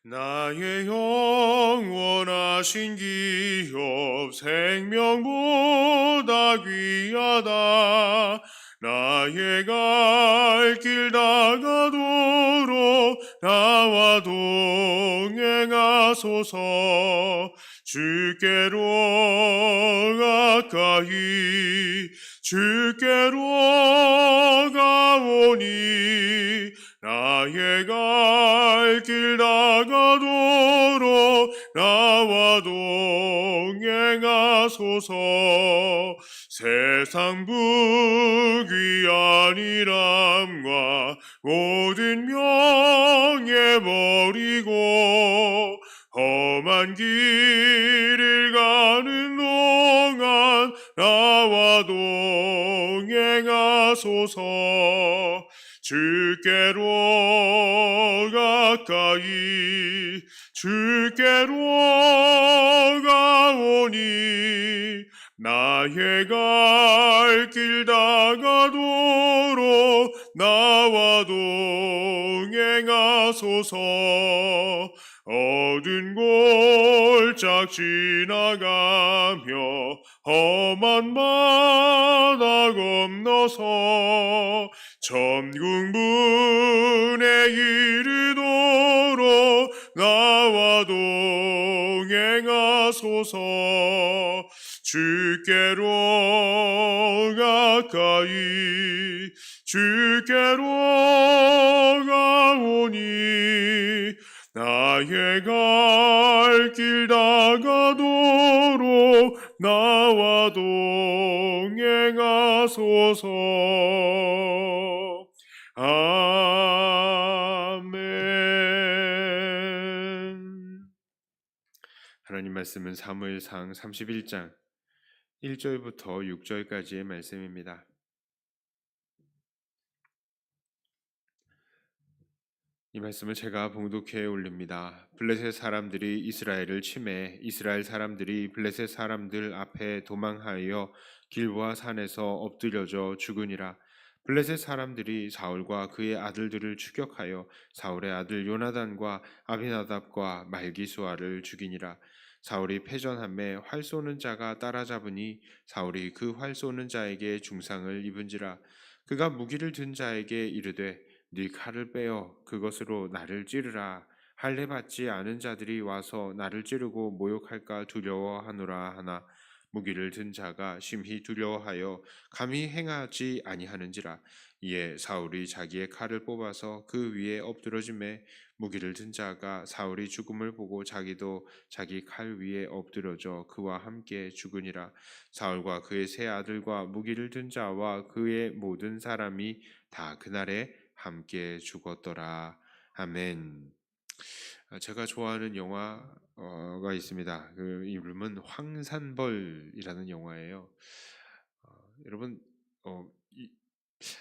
나의 영원하신 기업 생명보다 귀하다. 나의 갈 길 다가도록 나와 동행하소서. 주께로 가까이 주께로 가오니 나의 갈 길 다가도록 나와 동행하소서. 세상 부귀한 일함과 모든 명예 버리고 험한 길을 가는 동안 나와 동행하소서. 주께로 가까이 주께로 가오니 나의 갈 길 다가도록 나와 동행하소서. 어두운 골짝 지나가며 험한 바다 건너서 천국문에 이르도록 나와 동행하소서. 주께로 가까이 주께로 가오니 나의 갈 길 다가도록 나와 동행하소서. 아멘. 하나님 말씀은 사무엘상 31장 1절부터 6절까지의 말씀입니다. 이 말씀을 제가 봉독해 올립니다. 블레셋 사람들이 이스라엘을 침해 이스라엘 사람들이 블레셋 사람들 앞에 도망하여 길보아 산에서 엎드려져 죽으니라. 블레셋 사람들이 사울과 그의 아들들을 추격하여 사울의 아들 요나단과 아비나답과 말기수아를 죽이니라. 사울이 패전함에 활 쏘는 자가 따라잡으니 사울이 그 활 쏘는 자에게 중상을 입은지라. 그가 무기를 든 자에게 이르되 네 칼을 빼어 그것으로 나를 찌르라. 할례 받지 않은 자들이 와서 나를 찌르고 모욕할까 두려워하노라 하나 무기를 든 자가 심히 두려워하여 감히 행하지 아니하는지라. 이에 사울이 자기의 칼을 뽑아서 그 위에 엎드러짐에 무기를 든 자가 사울이 죽음을 보고 자기도 자기 칼 위에 엎드러져 그와 함께 죽으니라. 사울과 그의 세 아들과 무기를 든 자와 그의 모든 사람이 다 그날에 함께 죽었더라. 아멘. 제가 좋아하는 영화가 있습니다. 그 이름은 황산벌이라는 영화예요. 여러분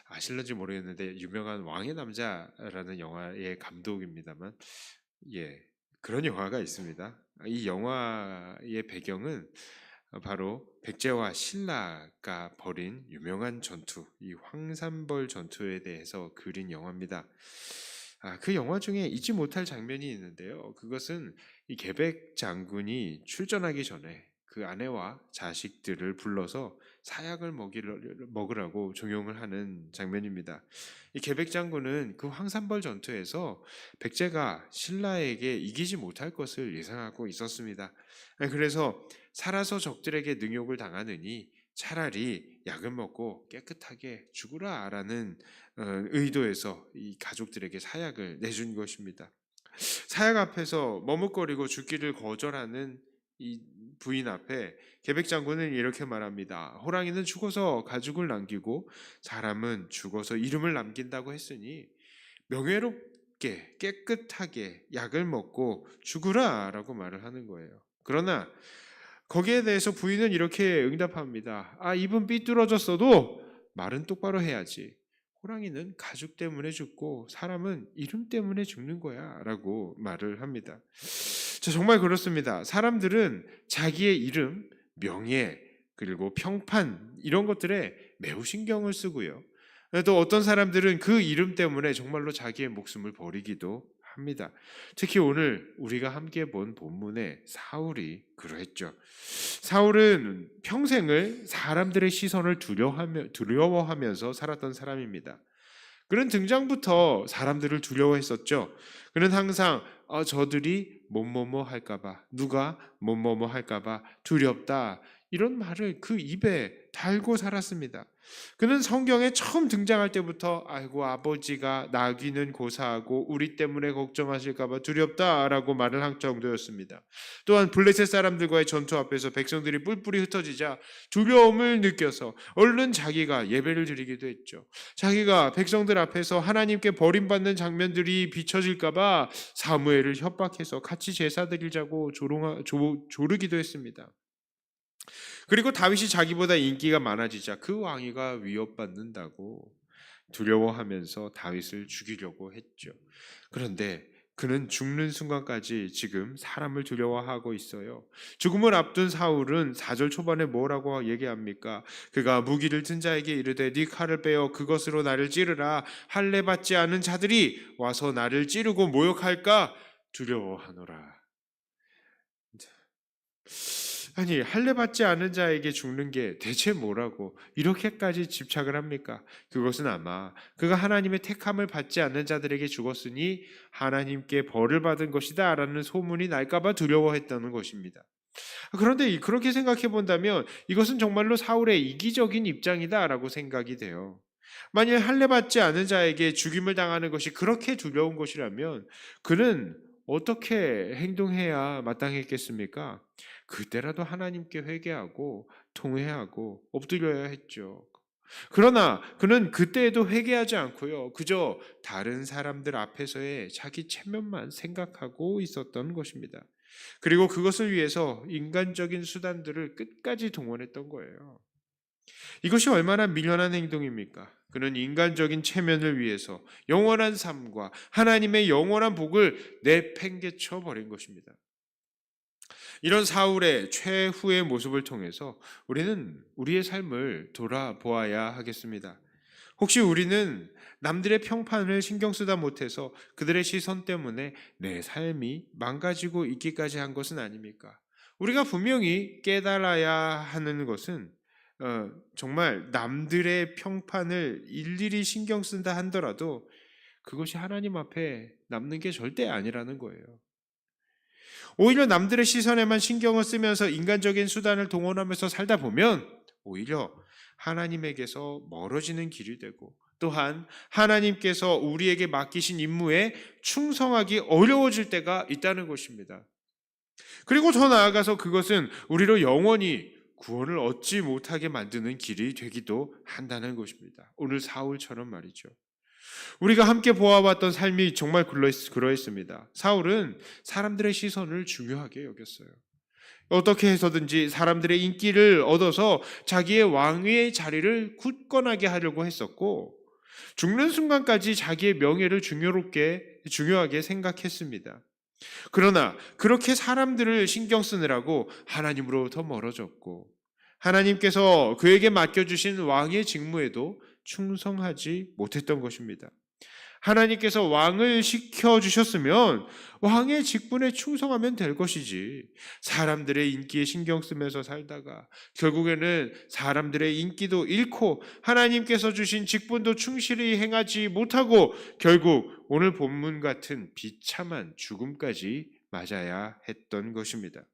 아실는지 모르겠는데 유명한 왕의 남자라는 영화의 감독입니다만 그런 영화가 있습니다. 이 영화의 배경은 바로 백제와 신라가 벌인 유명한 전투, 이 황산벌 전투에 대해서 그린 영화입니다. 그 영화 중에 잊지 못할 장면이 있는데요. 그것은 이 계백 장군이 출전하기 전에 그 아내와 자식들을 불러서 사약을 먹으라고 종용을 하는 장면입니다. 이 계백 장군은 그 황산벌 전투에서 백제가 신라에게 이기지 못할 것을 예상하고 있었습니다. 그래서 살아서 적들에게 능욕을 당하느니 차라리 약을 먹고 깨끗하게 죽으라라는 의도에서 이 가족들에게 사약을 내준 것입니다. 사약 앞에서 머뭇거리고 죽기를 거절하는 이 부인 앞에 계백 장군은 이렇게 말합니다. 호랑이는 죽어서 가죽을 남기고 사람은 죽어서 이름을 남긴다고 했으니 명예롭게 깨끗하게 약을 먹고 죽으라라고 말을 하는 거예요. 그러나 거기에 대해서 부인은 이렇게 응답합니다. 입은 삐뚤어졌어도 말은 똑바로 해야지. 호랑이는 가죽 때문에 죽고 사람은 이름 때문에 죽는 거야 라고 말을 합니다. 정말 그렇습니다. 사람들은 자기의 이름, 명예, 그리고 평판 이런 것들에 매우 신경을 쓰고요. 또 어떤 사람들은 그 이름 때문에 정말로 자기의 목숨을 버리기도 합니다. 특히 오늘 우리가 함께 본 본문의 사울이 그러했죠. 사울은 평생을 사람들의 시선을 두려워하면서 살았던 사람입니다. 그는 등장부터 사람들을 두려워했었죠. 그는 항상 저들이 뭐뭐뭐 할까봐, 누가 뭐뭐뭐 할까봐 두렵다, 이런 말을 그 입에 달고 살았습니다. 그는 성경에 처음 등장할 때부터 아이고 아버지가 나귀는 고사하고 우리 때문에 걱정하실까봐 두렵다라고 말을 한 정도였습니다. 또한 블레셋 사람들과의 전투 앞에서 백성들이 뿔뿔이 흩어지자 두려움을 느껴서 얼른 자기가 예배를 드리기도 했죠. 자기가 백성들 앞에서 하나님께 버림받는 장면들이 비춰질까봐 사무엘을 협박해서 같이 제사 드리자고 조르기도 했습니다. 그리고 다윗이 자기보다 인기가 많아지자 그 왕위가 위협받는다고 두려워하면서 다윗을 죽이려고 했죠. 그런데 그는 죽는 순간까지 지금 사람을 두려워하고 있어요. 죽음을 앞둔 사울은 4절 초반에 뭐라고 얘기합니까? 그가 무기를 든 자에게 이르되 네 칼을 빼어 그것으로 나를 찌르라. 할례 받지 않은 자들이 와서 나를 찌르고 모욕할까 두려워하노라. 아니, 할례 받지 않은 자에게 죽는 게 대체 뭐라고 이렇게까지 집착을 합니까? 그것은 아마 그가 하나님의 택함을 받지 않는 자들에게 죽었으니 하나님께 벌을 받은 것이다 라는 소문이 날까봐 두려워했다는 것입니다. 그런데 그렇게 생각해 본다면 이것은 정말로 사울의 이기적인 입장이다라고 생각이 돼요. 만일 할례 받지 않은 자에게 죽임을 당하는 것이 그렇게 두려운 것이라면 그는 어떻게 행동해야 마땅했겠습니까? 그때라도 하나님께 회개하고 통회하고 엎드려야 했죠. 그러나 그는 그때에도 회개하지 않고요. 그저 다른 사람들 앞에서의 자기 체면만 생각하고 있었던 것입니다. 그리고 그것을 위해서 인간적인 수단들을 끝까지 동원했던 거예요. 이것이 얼마나 미련한 행동입니까? 그는 인간적인 체면을 위해서 영원한 삶과 하나님의 영원한 복을 내팽개쳐 버린 것입니다. 이런 사울의 최후의 모습을 통해서 우리는 우리의 삶을 돌아보아야 하겠습니다. 혹시 우리는 남들의 평판을 신경 쓰다 못해서 그들의 시선 때문에 내 삶이 망가지고 있기까지 한 것은 아닙니까? 우리가 분명히 깨달아야 하는 것은 정말 남들의 평판을 일일이 신경 쓴다 한더라도 그것이 하나님 앞에 남는 게 절대 아니라는 거예요. 오히려 남들의 시선에만 신경을 쓰면서 인간적인 수단을 동원하면서 살다 보면 오히려 하나님에게서 멀어지는 길이 되고 또한 하나님께서 우리에게 맡기신 임무에 충성하기 어려워질 때가 있다는 것입니다. 그리고 더 나아가서 그것은 우리로 영원히 구원을 얻지 못하게 만드는 길이 되기도 한다는 것입니다. 오늘 사울처럼 말이죠. 우리가 함께 보아왔던 삶이 정말 그러했습니다. 사울은 사람들의 시선을 중요하게 여겼어요. 어떻게 해서든지 사람들의 인기를 얻어서 자기의 왕위의 자리를 굳건하게 하려고 했었고 죽는 순간까지 자기의 명예를 중요하게 생각했습니다. 그러나 그렇게 사람들을 신경 쓰느라고 하나님으로부터 멀어졌고 하나님께서 그에게 맡겨주신 왕의 직무에도 충성하지 못했던 것입니다. 하나님께서 왕을 시켜주셨으면 왕의 직분에 충성하면 될 것이지 사람들의 인기에 신경 쓰면서 살다가 결국에는 사람들의 인기도 잃고 하나님께서 주신 직분도 충실히 행하지 못하고 결국 오늘 본문 같은 비참한 죽음까지 맞아야 했던 것입니다.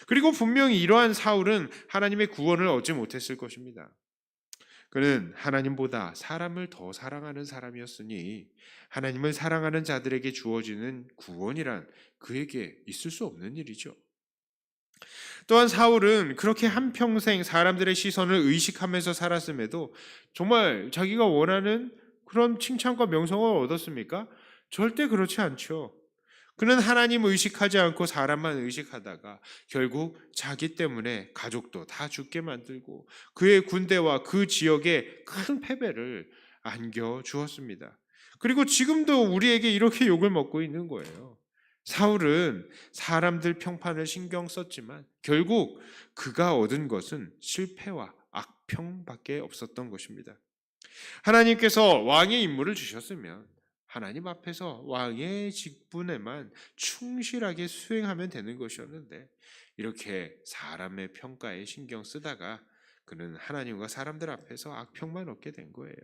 그리고 분명히 이러한 사울은 하나님의 구원을 얻지 못했을 것입니다. 그는 하나님보다 사람을 더 사랑하는 사람이었으니 하나님을 사랑하는 자들에게 주어지는 구원이란 그에게 있을 수 없는 일이죠. 또한 사울은 그렇게 한평생 사람들의 시선을 의식하면서 살았음에도 정말 자기가 원하는 그런 칭찬과 명성을 얻었습니까? 절대 그렇지 않죠. 그는 하나님 의식하지 않고 사람만 의식하다가 결국 자기 때문에 가족도 다 죽게 만들고 그의 군대와 그 지역에 큰 패배를 안겨주었습니다. 그리고 지금도 우리에게 이렇게 욕을 먹고 있는 거예요. 사울은 사람들 평판을 신경 썼지만 결국 그가 얻은 것은 실패와 악평밖에 없었던 것입니다. 하나님께서 왕의 임무를 주셨으면 하나님 앞에서 왕의 직분에만 충실하게 수행하면 되는 것이었는데 이렇게 사람의 평가에 신경 쓰다가 그는 하나님과 사람들 앞에서 악평만 얻게 된 거예요.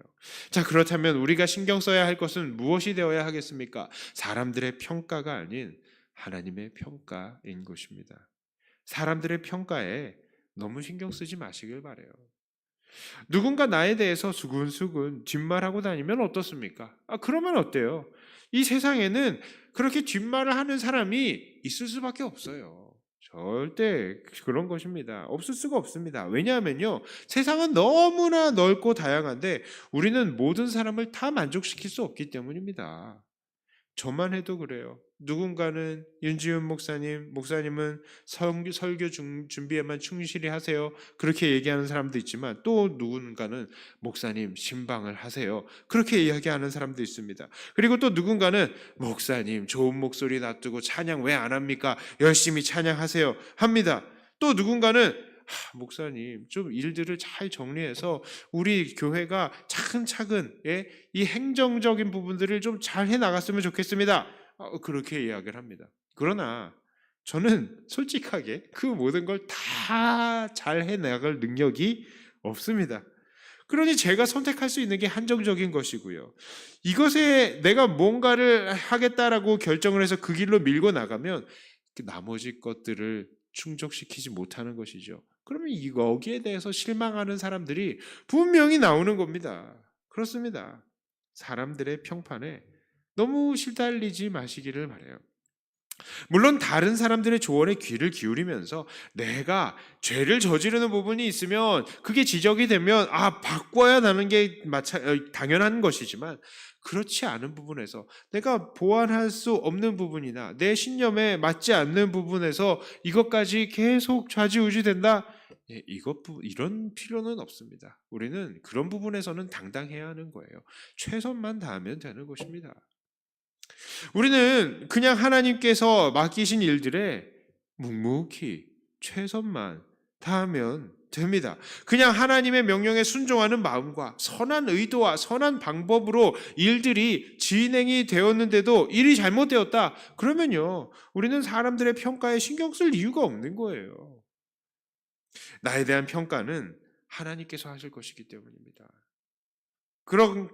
자, 그렇다면 우리가 신경 써야 할 것은 무엇이 되어야 하겠습니까? 사람들의 평가가 아닌 하나님의 평가인 것입니다. 사람들의 평가에 너무 신경 쓰지 마시길 바래요. 누군가 나에 대해서 수근수근 뒷말하고 다니면 어떻습니까? 그러면 어때요? 이 세상에는 그렇게 뒷말을 하는 사람이 있을 수밖에 없어요. 절대 그런 것입니다. 없을 수가 없습니다. 왜냐하면요, 세상은 너무나 넓고 다양한데 우리는 모든 사람을 다 만족시킬 수 없기 때문입니다. 저만 해도 그래요. 누군가는 윤지훈 목사님은 설교 준비에만 충실히 하세요. 그렇게 얘기하는 사람도 있지만 또 누군가는 목사님 신방을 하세요. 그렇게 이야기하는 사람도 있습니다. 그리고 또 누군가는 목사님 좋은 목소리 놔두고 찬양 왜 안 합니까? 열심히 찬양하세요. 합니다. 또 누군가는 목사님 좀 일들을 잘 정리해서 우리 교회가 차근차근 이 행정적인 부분들을 좀 잘 해나갔으면 좋겠습니다. 그렇게 이야기를 합니다. 그러나 저는 솔직하게 그 모든 걸 다 잘 해나갈 능력이 없습니다. 그러니 제가 선택할 수 있는 게 한정적인 것이고요. 이것에 내가 뭔가를 하겠다라고 결정을 해서 그 길로 밀고 나가면 나머지 것들을 충족시키지 못하는 것이죠. 그러면 여기에 대해서 실망하는 사람들이 분명히 나오는 겁니다. 그렇습니다. 사람들의 평판에 너무 시달리지 마시기를 바라요. 물론 다른 사람들의 조언에 귀를 기울이면서 내가 죄를 저지르는 부분이 있으면 그게 지적이 되면 바꿔야 하는 게 당연한 것이지만 그렇지 않은 부분에서 내가 보완할 수 없는 부분이나 내 신념에 맞지 않는 부분에서 이것까지 계속 좌지우지된다? 이런 필요는 없습니다. 우리는 그런 부분에서는 당당해야 하는 거예요. 최선만 다하면 되는 것입니다. 우리는 그냥 하나님께서 맡기신 일들에 묵묵히 최선만 다하면 됩니다. 그냥 하나님의 명령에 순종하는 마음과 선한 의도와 선한 방법으로 일들이 진행이 되었는데도 일이 잘못되었다. 그러면요, 우리는 사람들의 평가에 신경 쓸 이유가 없는 거예요. 나에 대한 평가는 하나님께서 하실 것이기 때문입니다.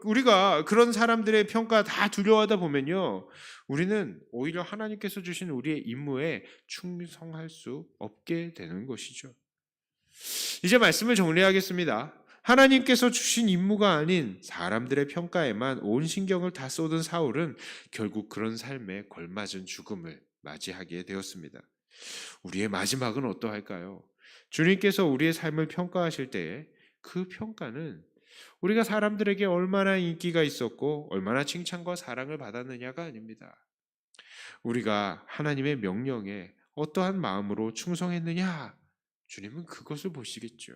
우리가 그런 사람들의 평가 다 두려워하다 보면요, 우리는 오히려 하나님께서 주신 우리의 임무에 충성할 수 없게 되는 것이죠. 이제 말씀을 정리하겠습니다. 하나님께서 주신 임무가 아닌 사람들의 평가에만 온 신경을 다 쏟은 사울은 결국 그런 삶에 걸맞은 죽음을 맞이하게 되었습니다. 우리의 마지막은 어떠할까요? 주님께서 우리의 삶을 평가하실 때에 그 평가는 우리가 사람들에게 얼마나 인기가 있었고 얼마나 칭찬과 사랑을 받았느냐가 아닙니다. 우리가 하나님의 명령에 어떠한 마음으로 충성했느냐, 주님은 그것을 보시겠죠.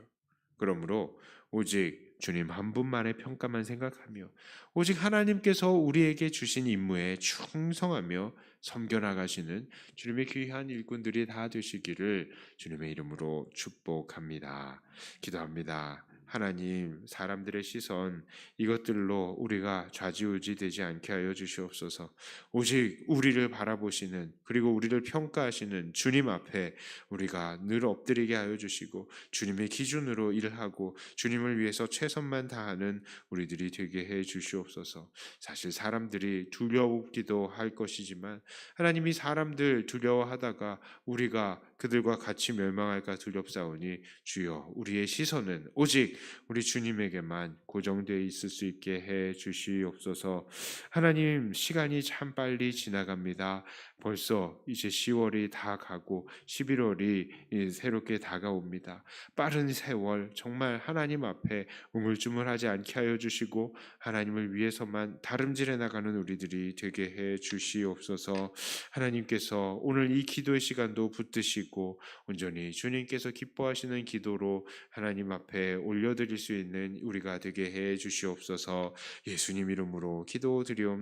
그러므로 오직 주님 한 분만의 평가만 생각하며 오직 하나님께서 우리에게 주신 임무에 충성하며 섬겨나가시는 주님의 귀한 일꾼들이 다 되시기를 주님의 이름으로 축복합니다. 기도합니다. 하나님, 사람들의 시선 이것들로 우리가 좌지우지되지 않게 하여 주시옵소서. 오직 우리를 바라보시는 그리고 우리를 평가하시는 주님 앞에 우리가 늘 엎드리게 하여 주시고 주님의 기준으로 일하고 주님을 위해서 최선만 다하는 우리들이 되게 해 주시옵소서. 사실 사람들이 두려우기도 할 것이지만 하나님이 사람들 두려워하다가 우리가 그들과 같이 멸망할까 두렵사오니 주여 우리의 시선은 오직 우리 주님에게만 고정되어 있을 수 있게 해 주시옵소서. 하나님, 시간이 참 빨리 지나갑니다. 벌써 이제 10월이 다 가고 11월이 새롭게 다가옵니다. 빠른 세월 정말 하나님 앞에 우물쭈물하지 않게 하여 주시고 하나님을 위해서만 다름질해 나가는 우리들이 되게 해 주시옵소서. 하나님께서 오늘 이 기도의 시간도 붙드시고 온전히 주님께서 기뻐하시는 기도로 하나님 앞에 올려드릴 수 있는 우리가 되게 해 주시옵소서. 예수님 이름으로 기도드리옵나이다.